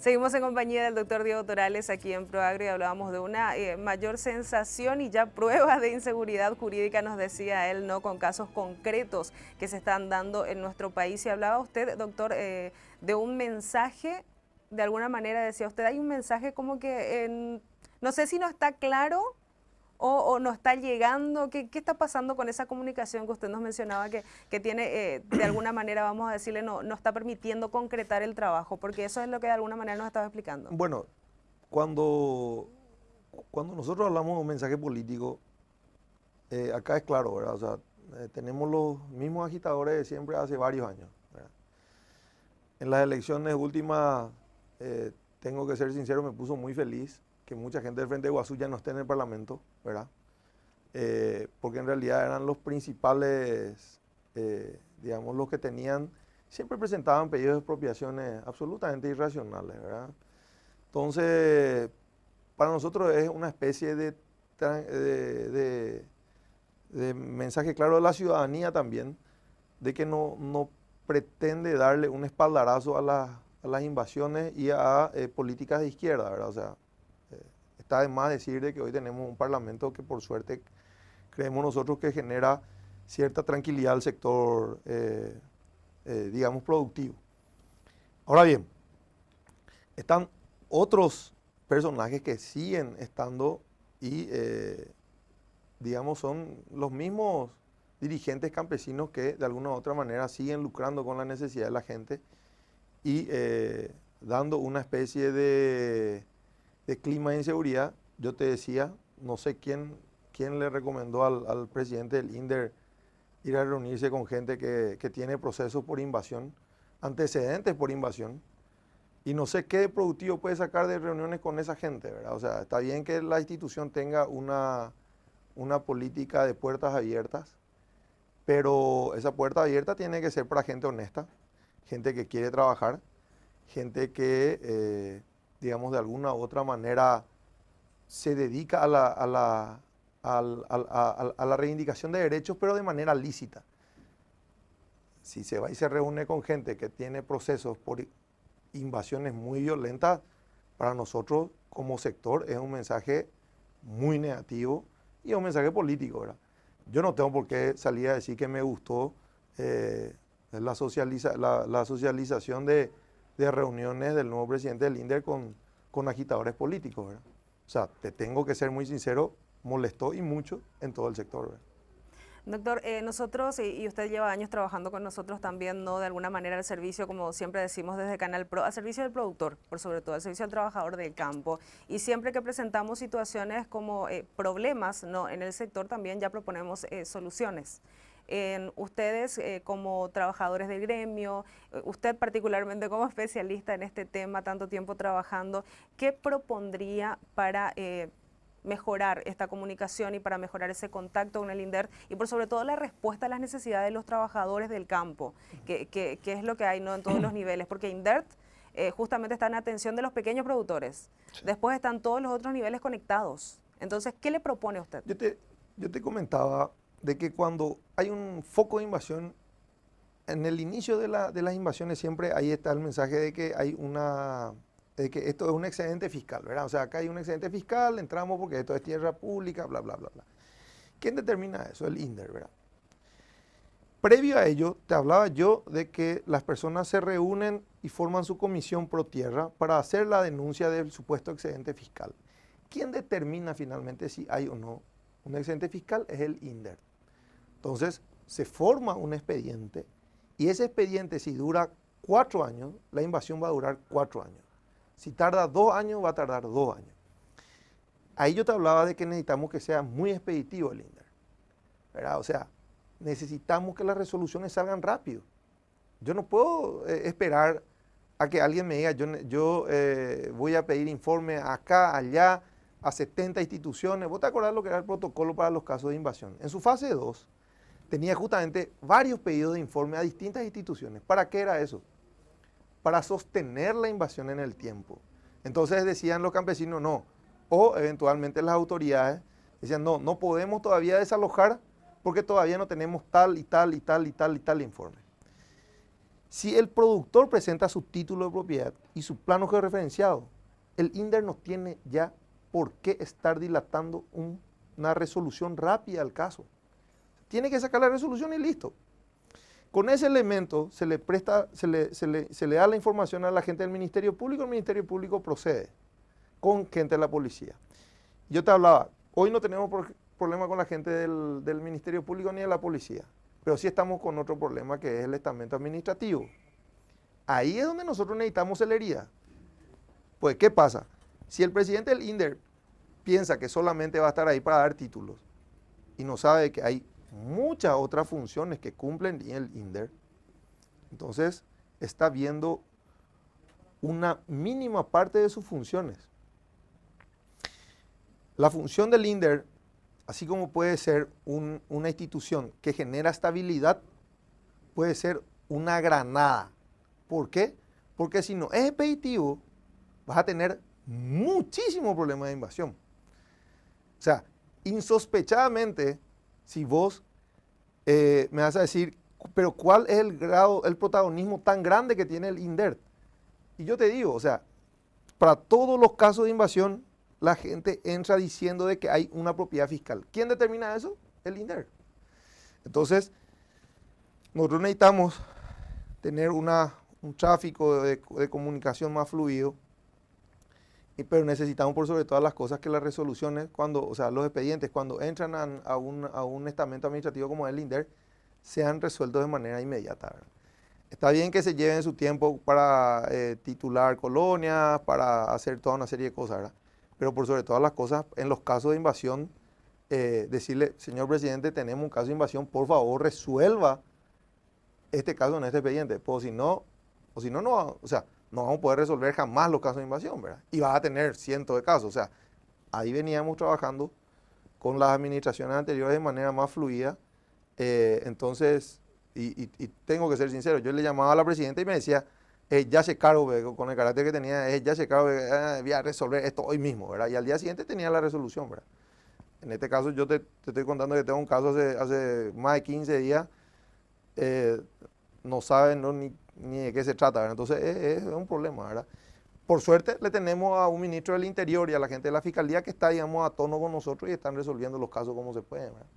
Seguimos en compañía del doctor Diego Torales aquí en ProAgro y hablábamos de una mayor sensación y ya pruebas de inseguridad jurídica, nos decía él, ¿no? Con casos concretos que se están dando en nuestro país. Y hablaba usted, doctor, de un mensaje, de alguna manera decía usted, hay un mensaje como que no sé si no está claro o no está llegando. ¿Qué está pasando con esa comunicación que usted nos mencionaba que tiene, de alguna manera, vamos a decirle, no está permitiendo concretar el trabajo? Porque eso es lo que de alguna manera nos estaba explicando. Bueno, cuando, cuando nosotros hablamos de un mensaje político, acá es claro, ¿verdad? O sea, tenemos los mismos agitadores de siempre hace varios años, ¿verdad? En las elecciones últimas, tengo que ser sincero, me puso muy feliz que mucha gente del Frente de Guazú ya no esté en el Parlamento, ¿verdad? Porque en realidad eran los principales, digamos, los que tenían, siempre presentaban pedidos de expropiaciones absolutamente irracionales, ¿verdad? Entonces, para nosotros es una especie de mensaje claro de la ciudadanía también, de que no pretende darle un espaldarazo a las invasiones y a políticas de izquierda, ¿verdad? O sea, está de más decir de que hoy tenemos un parlamento que por suerte creemos nosotros que genera cierta tranquilidad al sector, digamos, productivo. Ahora bien, están otros personajes que siguen estando y, digamos, son los mismos dirigentes campesinos que de alguna u otra manera siguen lucrando con la necesidad de la gente y dando una especie de clima de inseguridad. Yo te decía, no sé quién le recomendó al presidente del INDER ir a reunirse con gente que tiene procesos por invasión, antecedentes por invasión, y no sé qué productivo puede sacar de reuniones con esa gente, ¿verdad? O sea, está bien que la institución tenga una política de puertas abiertas, pero esa puerta abierta tiene que ser para gente honesta, gente que quiere trabajar, gente que, digamos, de alguna u otra manera se dedica a la reivindicación de derechos, pero de manera lícita. Si se va y se reúne con gente que tiene procesos por invasiones muy violentas, para nosotros como sector es un mensaje muy negativo y es un mensaje político, ¿verdad? Yo no tengo por qué salir a decir que me gustó la socialización de reuniones del nuevo presidente del INDER con agitadores políticos, ¿verdad? O sea, te tengo que ser muy sincero, molestó y mucho en todo el sector, ¿verdad? Doctor, nosotros, y usted lleva años trabajando con nosotros también, ¿no? De alguna manera al servicio, como siempre decimos desde Canal Pro, al servicio del productor, por sobre todo, al servicio del trabajador del campo. Y siempre que presentamos situaciones como problemas, ¿no? En el sector también ya proponemos soluciones. Ustedes como trabajadores del gremio, usted particularmente como especialista en este tema, tanto tiempo trabajando, ¿qué propondría para mejorar esta comunicación y para mejorar ese contacto con el INDER y por sobre todo la respuesta a las necesidades de los trabajadores del campo, que es lo que hay, ¿no? En todos los niveles? Porque INDER justamente está en atención de los pequeños productores. Sí. Después están todos los otros niveles conectados. Entonces, ¿qué le propone a usted? Yo te comentaba de que cuando hay un foco de invasión, en el inicio de las invasiones siempre ahí está el mensaje de que hay de que esto es un excedente fiscal, ¿verdad? O sea, acá hay un excedente fiscal, entramos porque esto es tierra pública, bla, bla, bla, bla. ¿Quién determina eso? El INDER, ¿verdad? Previo a ello, te hablaba yo de que las personas se reúnen y forman su comisión pro tierra para hacer la denuncia del supuesto excedente fiscal. ¿Quién determina finalmente si hay o no un excedente fiscal? Es el INDER. Entonces, se forma un expediente y ese expediente, si dura 4 años, la invasión va a durar 4 años. Si tarda 2 años, va a tardar 2 años. Ahí yo te hablaba de que necesitamos que sea muy expeditivo el INDER, ¿verdad? O sea, necesitamos que las resoluciones salgan rápido. Yo no puedo esperar a que alguien me diga, yo voy a pedir informe acá, allá, a 70 instituciones. ¿Vos te acordás lo que era el protocolo para los casos de invasión? En su fase 2 tenía justamente varios pedidos de informe a distintas instituciones. ¿Para qué era eso? Para sostener la invasión en el tiempo. Entonces decían los campesinos no, o eventualmente las autoridades decían no podemos todavía desalojar porque todavía no tenemos tal y tal y tal y tal y tal informe. Si el productor presenta su título de propiedad y su plano georreferenciado, el INDER no tiene ya por qué estar dilatando una resolución rápida al caso. Tiene que sacar la resolución y listo. Con ese elemento se le da la información a la gente del Ministerio Público, el Ministerio Público procede con gente de la policía. Yo te hablaba, hoy no tenemos problema con la gente del Ministerio Público ni de la policía, pero sí estamos con otro problema que es el estamento administrativo. Ahí es donde nosotros necesitamos celeridad. Pues, ¿qué pasa? Si el presidente del INDER piensa que solamente va a estar ahí para dar títulos y no sabe que hay muchas otras funciones que cumplen el INDER, entonces está viendo una mínima parte de sus funciones. La función del INDER, así como puede ser una institución que genera estabilidad, puede ser una granada. ¿Por qué? Porque si no es expeditivo, vas a tener muchísimos problemas de invasión. O sea, insospechadamente, si vos me vas a decir, pero ¿cuál es el grado, el protagonismo tan grande que tiene el INDER? Y yo te digo, o sea, para todos los casos de invasión, la gente entra diciendo de que hay una propiedad fiscal. ¿Quién determina eso? El INDER. Entonces, nosotros necesitamos tener un tráfico de comunicación más fluido, pero necesitamos por sobre todas las cosas que las resoluciones, o sea, los expedientes, cuando entran a un estamento administrativo como el INDER, sean resueltos de manera inmediata, ¿verdad? Está bien que se lleven su tiempo para titular colonias, para hacer toda una serie de cosas, ¿verdad? Pero por sobre todas las cosas, en los casos de invasión, decirle, señor presidente, tenemos un caso de invasión, por favor resuelva este caso en este expediente, o si no, no, o sea, no vamos a poder resolver jamás los casos de invasión, ¿verdad? Y vas a tener cientos de casos, o sea, ahí veníamos trabajando con las administraciones anteriores de manera más fluida, entonces, y tengo que ser sincero, yo le llamaba a la presidenta y me decía, ya se cargo, con el carácter que tenía, ya se cargo, voy a resolver esto hoy mismo, ¿verdad? Y al día siguiente tenía la resolución, ¿verdad? En este caso yo te estoy contando que tengo un caso hace más de 15 días, no saben ni de qué se trata, ¿verdad? Entonces es un problema, ¿verdad? Por suerte le tenemos a un ministro del Interior y a la gente de la Fiscalía que está, digamos, a tono con nosotros y están resolviendo los casos como se pueden, ¿verdad?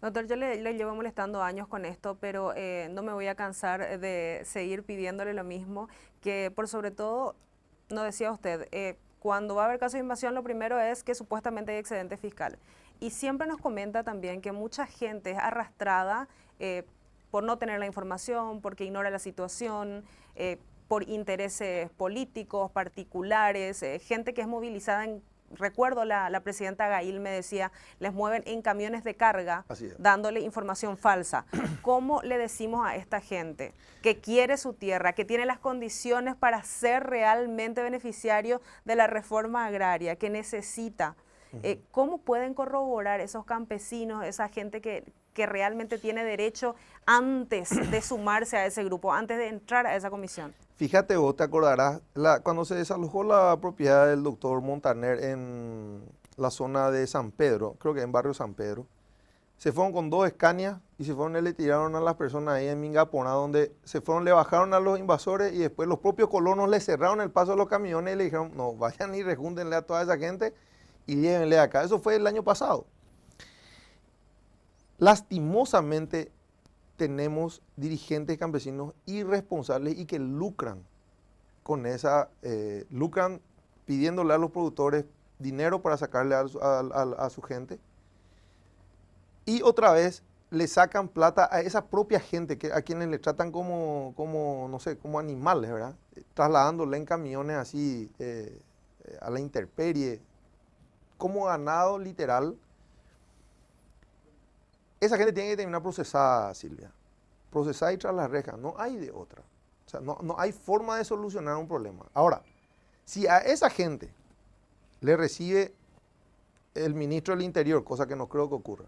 Doctor, yo le llevo molestando años con esto, pero no me voy a cansar de seguir pidiéndole lo mismo, que por sobre todo, no decía usted, cuando va a haber caso de invasión, lo primero es que supuestamente hay excedente fiscal. Y siempre nos comenta también que mucha gente es arrastrada por no tener la información, porque ignora la situación, por intereses políticos, particulares, gente que es movilizada en... Recuerdo la presidenta Gail me decía, les mueven en camiones de carga dándole información falsa. ¿Cómo le decimos a esta gente que quiere su tierra, que tiene las condiciones para ser realmente beneficiario de la reforma agraria, que necesita? ¿Cómo pueden corroborar esos campesinos, esa gente que realmente tiene derecho antes de sumarse a ese grupo, antes de entrar a esa comisión? Fíjate vos, te acordarás, cuando se desalojó la propiedad del doctor Montaner en la zona de San Pedro, creo que en barrio San Pedro, se fueron con 2 Scania y se fueron y le tiraron a las personas ahí en Mingapona, donde se fueron, le bajaron a los invasores y después los propios colonos le cerraron el paso a los camiones y le dijeron, no, vayan y rejúntenle a toda esa gente y llévenle acá. Eso fue el año pasado. Lastimosamente, tenemos dirigentes campesinos irresponsables y que lucran con lucran pidiéndole a los productores dinero para sacarle a su gente. Y otra vez le sacan plata a esa propia gente a quienes le tratan como, no sé, como animales, ¿verdad? Trasladándole en camiones así a la intemperie, como ganado literal. Esa gente tiene que terminar procesada, Silvia. Procesada y tras las rejas. No hay de otra. O sea, no hay forma de solucionar un problema. Ahora, si a esa gente le recibe el ministro del Interior, cosa que no creo que ocurra,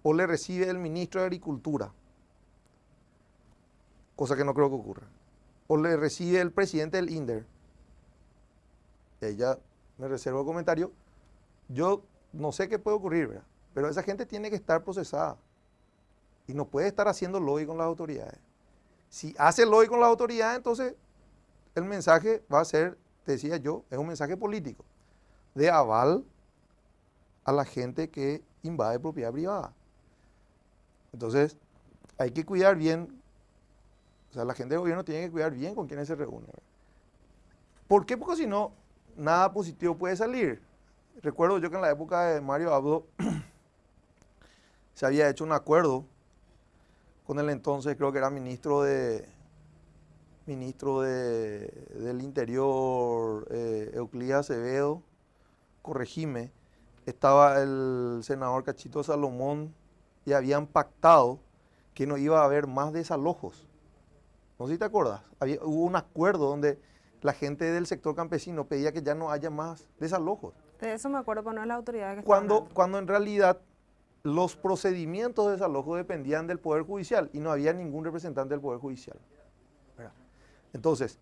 o le recibe el ministro de Agricultura, cosa que no creo que ocurra, o le recibe el presidente del INDER, ella me reservo el comentario, yo no sé qué puede ocurrir, ¿verdad? Pero esa gente tiene que estar procesada y no puede estar haciendo lobby con las autoridades. Si hace el hoy con la autoridad, entonces el mensaje va a ser, te decía yo, es un mensaje político, de aval a la gente que invade propiedad privada. Entonces, hay que cuidar bien, o sea, la gente del gobierno tiene que cuidar bien con quienes se reúnen. ¿Por qué? Porque si no, nada positivo puede salir. Recuerdo yo que en la época de Mario Abdo se había hecho un acuerdo con el entonces, creo que era del Interior, Euclides Acevedo, corregime, estaba el senador Cachito Salomón y habían pactado que no iba a haber más desalojos. No sé si te acuerdas, hubo un acuerdo donde la gente del sector campesino pedía que ya no haya más desalojos. De eso me acuerdo, pero no es la autoridad que está hablando. Cuando en realidad los procedimientos de desalojo dependían del Poder Judicial y no había ningún representante del Poder Judicial. ¿Verdad? Entonces,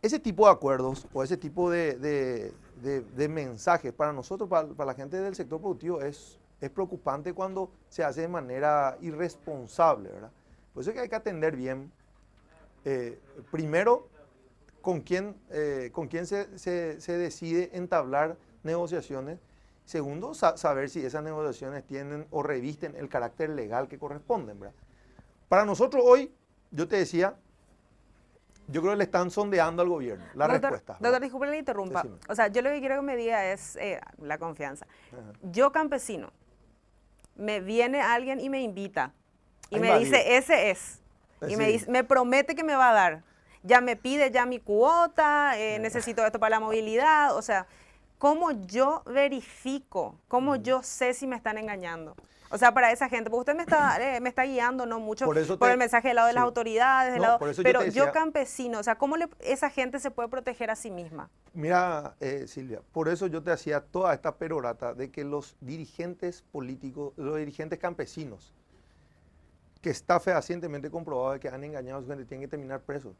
ese tipo de acuerdos o ese tipo de mensajes para nosotros, para la gente del sector productivo, es preocupante cuando se hace de manera irresponsable, ¿verdad? Por eso es que hay que atender bien, primero, con quién se decide entablar negociaciones. Segundo, saber si esas negociaciones tienen o revisten el carácter legal que corresponden, ¿verdad? Para nosotros hoy, yo te decía, yo creo que le están sondeando al gobierno la respuesta. Doctor, disculpe que le interrumpa. Decime. O sea, yo lo que quiero que me diga es la confianza. Ajá. Yo, campesino, me viene alguien y me invita y A me invadir. dice, ese es. Y me Sí. dice, me promete que me va a dar. Ya me pide ya mi cuota, necesito esto para la movilidad. O sea, ¿cómo yo verifico? ¿Cómo yo sé si me están engañando? O sea, para esa gente, porque usted me está guiando, ¿no? Mucho Por eso por el mensaje del lado de las sí. autoridades, No, por eso yo pero te yo decía- campesino, o sea, ¿cómo esa gente se puede proteger a sí misma? Mira, Silvia, por eso yo te hacía toda esta perorata de que los dirigentes políticos, los dirigentes campesinos, que está fehacientemente comprobado de que han engañado a su gente, tienen que terminar presos.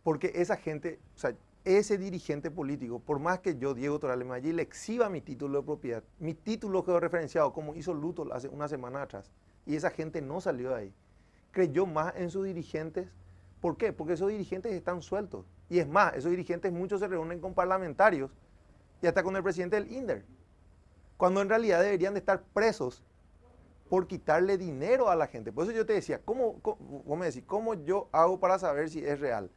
Porque esa gente, o sea, ese dirigente político, por más que yo, Diego Torales Maggi, le exhiba mi título de propiedad, mi título quedó referenciado como hizo Luto hace una semana atrás, y esa gente no salió de ahí, creyó más en sus dirigentes. ¿Por qué? Porque esos dirigentes están sueltos. Y es más, esos dirigentes muchos se reúnen con parlamentarios y hasta con el presidente del INDER, cuando en realidad deberían de estar presos por quitarle dinero a la gente. Por eso yo te decía, vos me decís, ¿cómo yo hago para saber si es real?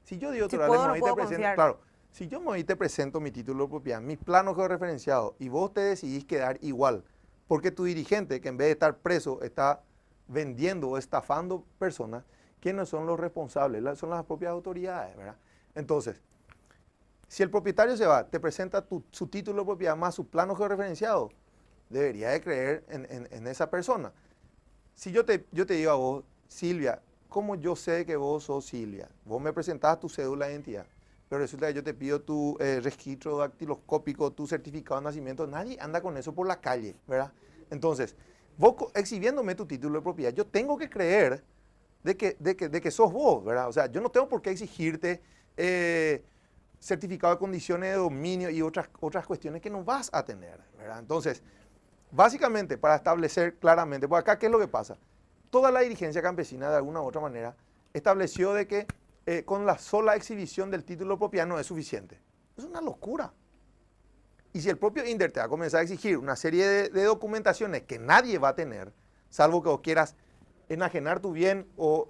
Si yo digo, Si puedo o no puedo confiar. claro, si yo me voy y te presento mi título de propiedad, mis planos georreferenciados, y vos te decidís quedar igual, porque tu dirigente, que en vez de estar preso, está vendiendo o estafando personas, ¿quiénes son los responsables? Son las propias autoridades, ¿verdad? Entonces, si el propietario se va, te presenta su título de propiedad más su plano georreferenciado, debería de creer en esa persona. Si yo te digo a vos, Silvia, ¿cómo yo sé que vos sos Silvia? Vos me presentás tu cédula de identidad, pero resulta que yo te pido tu registro dactiloscópico, tu certificado de nacimiento. Nadie anda con eso por la calle, ¿verdad? Entonces, vos exhibiéndome tu título de propiedad, yo tengo que creer de que sos vos, ¿verdad? O sea, yo no tengo por qué exigirte certificado de condiciones de dominio y otras cuestiones que no vas a tener, ¿verdad? Entonces, básicamente, para establecer claramente, pues acá, ¿qué es lo que pasa? Toda la dirigencia campesina, de alguna u otra manera, estableció de que con la sola exhibición del título de propiedad no es suficiente. Es una locura. Y si el propio INDER te va a comenzar a exigir una serie de documentaciones que nadie va a tener, salvo que vos quieras enajenar tu bien o,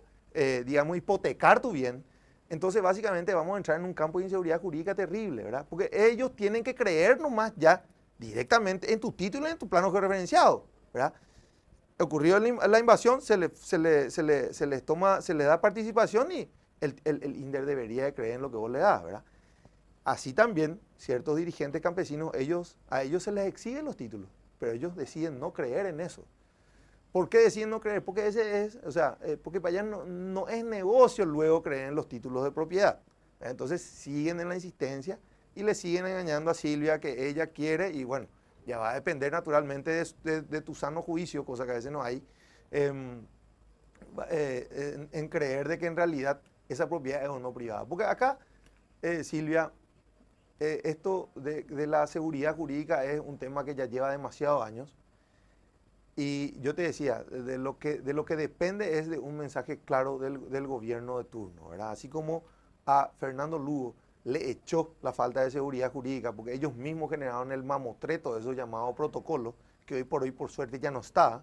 digamos, hipotecar tu bien, entonces básicamente vamos a entrar en un campo de inseguridad jurídica terrible, ¿verdad? Porque ellos tienen que creer nomás ya directamente en tu título y en tu plano georreferenciado, ¿verdad? Ocurrió la invasión, se les da participación y el INDER debería de creer en lo que vos le das, ¿verdad? Así también, ciertos dirigentes campesinos, a ellos se les exigen los títulos, pero ellos deciden no creer en eso. ¿Por qué deciden no creer? Porque porque para allá no es negocio luego creer en los títulos de propiedad. Entonces siguen en la insistencia y le siguen engañando a Silvia que ella quiere, y bueno, ya va a depender naturalmente de tu sano juicio, cosa que a veces no hay, en creer de que en realidad esa propiedad es o no privada. Porque acá, Silvia, esto de la seguridad jurídica es un tema que ya lleva demasiados años Y yo te decía, de lo que depende es de un mensaje claro del gobierno de turno, ¿verdad? Así como a Fernando Lugo le echó la falta de seguridad jurídica, porque ellos mismos generaron el mamotreto de esos llamados protocolos, que hoy por hoy, por suerte, ya no está,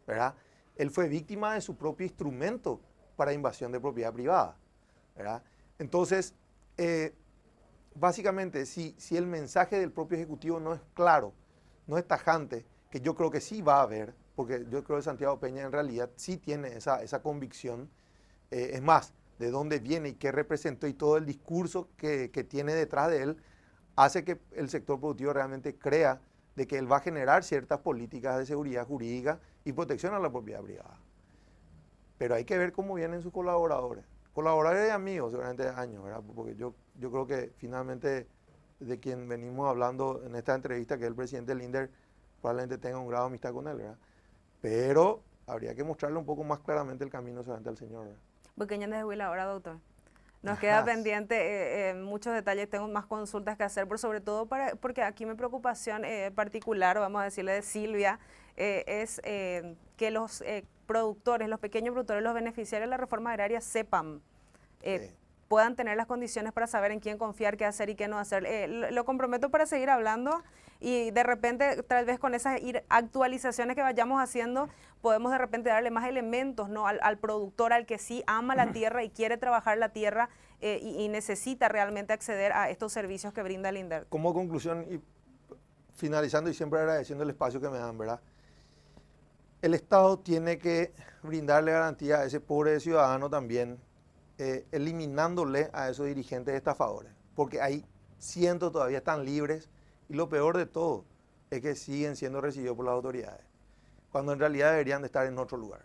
¿verdad? Él fue víctima de su propio instrumento para invasión de propiedad privada, ¿verdad? Entonces, básicamente, si el mensaje del propio Ejecutivo no es claro, no es tajante, que yo creo que sí va a haber, porque yo creo que Santiago Peña en realidad sí tiene esa convicción, es más, de dónde viene y qué representó y todo el discurso que tiene detrás de él, hace que el sector productivo realmente crea de que él va a generar ciertas políticas de seguridad jurídica y protección a la propiedad privada. Pero hay que ver cómo vienen sus colaboradores. Colaboradores y amigos durante años, ¿verdad? Porque yo creo que finalmente de quien venimos hablando en esta entrevista, que es el presidente Linder, probablemente tenga un grado de amistad con él, ¿verdad? Pero habría que mostrarle un poco más claramente el camino solamente al señor, ¿verdad? Pequeña de Huila ahora, doctor. Nos queda pendiente muchos detalles, tengo más consultas que hacer, pero sobre todo porque aquí mi preocupación particular, vamos a decirle de Silvia, es que los productores, los pequeños productores, los beneficiarios de la reforma agraria sepan, Sí. puedan tener las condiciones para saber en quién confiar, qué hacer y qué no hacer. Lo comprometo para seguir hablando y de repente, tal vez con esas actualizaciones que vayamos haciendo, podemos de repente darle más elementos, ¿no? al productor, al que sí ama la tierra y quiere trabajar la tierra y necesita realmente acceder a estos servicios que brinda el INDER. Como conclusión y finalizando y siempre agradeciendo el espacio que me dan, ¿verdad? El Estado tiene que brindarle garantía a ese pobre ciudadano también, eliminándole a esos dirigentes estafadores, porque hay cientos todavía están libres y lo peor de todo es que siguen siendo recibidos por las autoridades, cuando en realidad deberían de estar en otro lugar.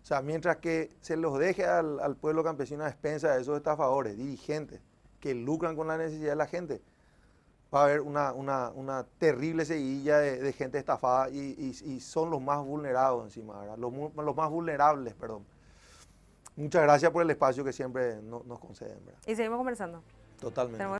O sea, mientras que se los deje al pueblo campesino a expensas de esos estafadores, dirigentes, que lucran con la necesidad de la gente, va a haber una terrible seguidilla de gente estafada y son los más vulnerados encima, ¿verdad? Los más vulnerables, perdón. Muchas gracias por el espacio que siempre nos conceden, ¿verdad? Y seguimos conversando. Totalmente.